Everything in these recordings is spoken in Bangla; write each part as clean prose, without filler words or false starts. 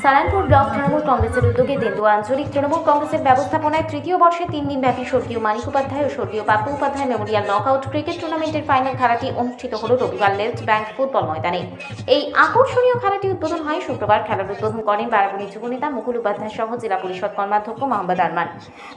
সালানপুর ব্লক তৃণমূল কংগ্রেসের উদ্যোগে তেন্দুয়া আঞ্চলিক তৃণমূল কংগ্রেসের ব্যবস্থাপনায় তৃতীয় বর্ষে 3 দিনব্যাপী স্বর্গীয় মানিক উপাধ্যায় ও স্বর্গীয় Pappu Upadhyay Memorial knockout cricket টুর্নামেন্টের ফাইনাল খেলাটি অনুষ্ঠিত হল রবিবার লেফট ব্যাংক ফুটবল ময়দানে। এই আকর্ষণীয় খেলাটি উদ্বোধন হয় শুক্রবার। খেলার উদ্বোধন করেন বারাবণী যুবনেতা মুকুল উপাধ্যায় সহ জেলা পরিষদ কর্মাধ্যক্ষ মোহাম্মদ আরমান।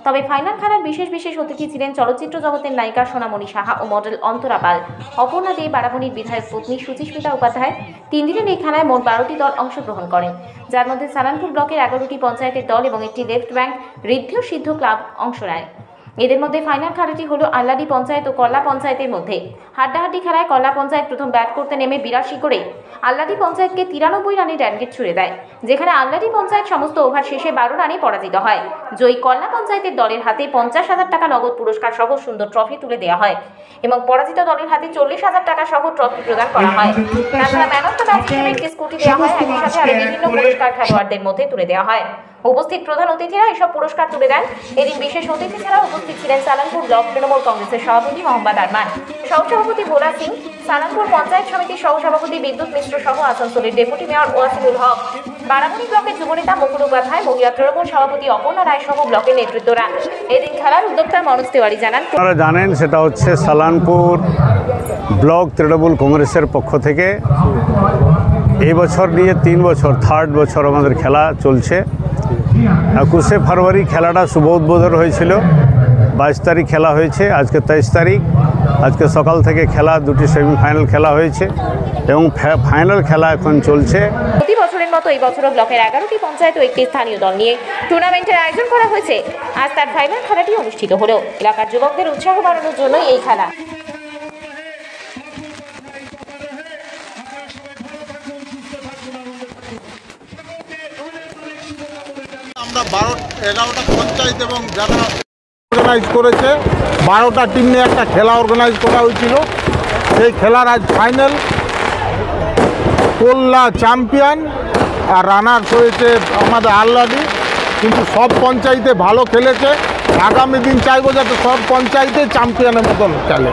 তবে ফাইনাল খেলার বিশেষ অতিথি ছিলেন চলচ্চিত্র জগতের নায়িকা সোনামণি সাহা ও মডেল অন্তরা পাল। অপর্ণা দে বারাবণীর বিধায়ক পত্নী সুচিস্মিতা উপাধ্যায়। 3 দিনের এই খেলায় মোট 12টি দল অংশগ্রহণ করেন, যার মধ্যে সালানপুর ব্লকের 11টি পঞ্চায়েতের দল এবং একটি লেফট ব্যাংক ঋদ্ধ সিদ্ধ ক্লাব অংশ নেয়। এদের মধ্যে ফাইনাল খেলাটি হলো আল্লাদি পঞ্চায়েত ও কল্লা পঞ্চায়েতের মধ্যে। হাড্ডাহাড্ডি খেলায় কল্লা পঞ্চায়েত প্রথম ব্যাট করতে নেমে 82 করে আল্লাদি পঞ্চায়েতকে 93 রানের টার্গেট ছুড়ে দেয়, যেখানে আল্লাদি পঞ্চায়েত সমস্ত ওভার শেষে 12 রানে পরাজিত হয়। জয়ী কল্লা পঞ্চায়েতের দলের হাতে 50,000 টাকা নগদ পুরস্কার সহ সুন্দর ট্রফি তুলে দেওয়া হয় এবং পরাজিত দলের হাতে 40,000 টাকা সহ ট্রফি প্রদান করা হয়। তাছাড়া ম্যান অফ দ্য ম্যাচ হিসেবে একটি স্কুটি দেওয়া হয়। একই সাথে আরো বিভিন্ন পুরস্কার খেলোয়াড়দের মধ্যে তুলে দেওয়া হয়। উপস্থিত প্রধান অতিথিরা এসব পুরস্কার তুলে দেন। এদিন বিশেষ অতিথি ছাড়া উপস্থিত ছিলেন সালানপুর ব্লক তৃণমূল কংগ্রেসের সভাপতি মোহাম্মদ আরমান, সহসভাপতি ভোলা সিং, সালানপুর পঞ্চায়েত সমিতির সহসভাপতি বিদ্যুৎ মিশ্র সহ আসানসোলের ডেপুটি মেয়র ওয়াসিমুল হক, বারাবণী ব্লকের যুবনেতা মুকুল উপাধ্যায়, মহিলা তৃণমূল সভাপতি অপর্ণা রায় সহ ব্লকের নেতৃত্বরা। এদিন খেলার উদ্যোক্তা মনোজ তিওয়ারি জানান, আপনারা জানেন সেটা হচ্ছে সালানপুর ব্লক তৃণমূল কংগ্রেসের পক্ষ থেকে এই বছর নিয়ে 3 বছর, 3rd বছর আমাদের খেলা চলছে। 21শে ফেব্রুয়ারি খেলাটা শুভ উদ্বোধন হয়েছিল, 22 তারিখ খেলা হয়েছে, আজকে 23 তারিখ। আজকে সকাল থেকে খেলা, 2টি সেমিফাইনাল খেলা হয়েছে এবং ফাইনাল খেলা এখন চলছে। প্রতি বছরের মতো এই বছরও ব্লকের 11টি পঞ্চায়েত ও একটি স্থানীয় দল নিয়ে টুর্নামেন্টের আয়োজন করা হয়েছে। আজ তার ফাইনাল খেলাটি অনুষ্ঠিত হলো। এলাকার যুবকদের উৎসাহ বাড়ানোর জন্য এই খেলা। আমরা 11টা পঞ্চায়েত এবং যারা অর্গানাইজ করেছে 12টা টিম নিয়ে একটা খেলা অর্গানাইজ করা হয়েছিল। সেই খেলার আজ ফাইনাল। কল্লা চ্যাম্পিয়ন আর রানার্স হয়েছে আমাদের আল্লাদি। কিন্তু সব পঞ্চায়েতে ভালো খেলেছে। আগামী দিন চাইবো যাতে সব পঞ্চায়েতে চ্যাম্পিয়নের মতন চলে।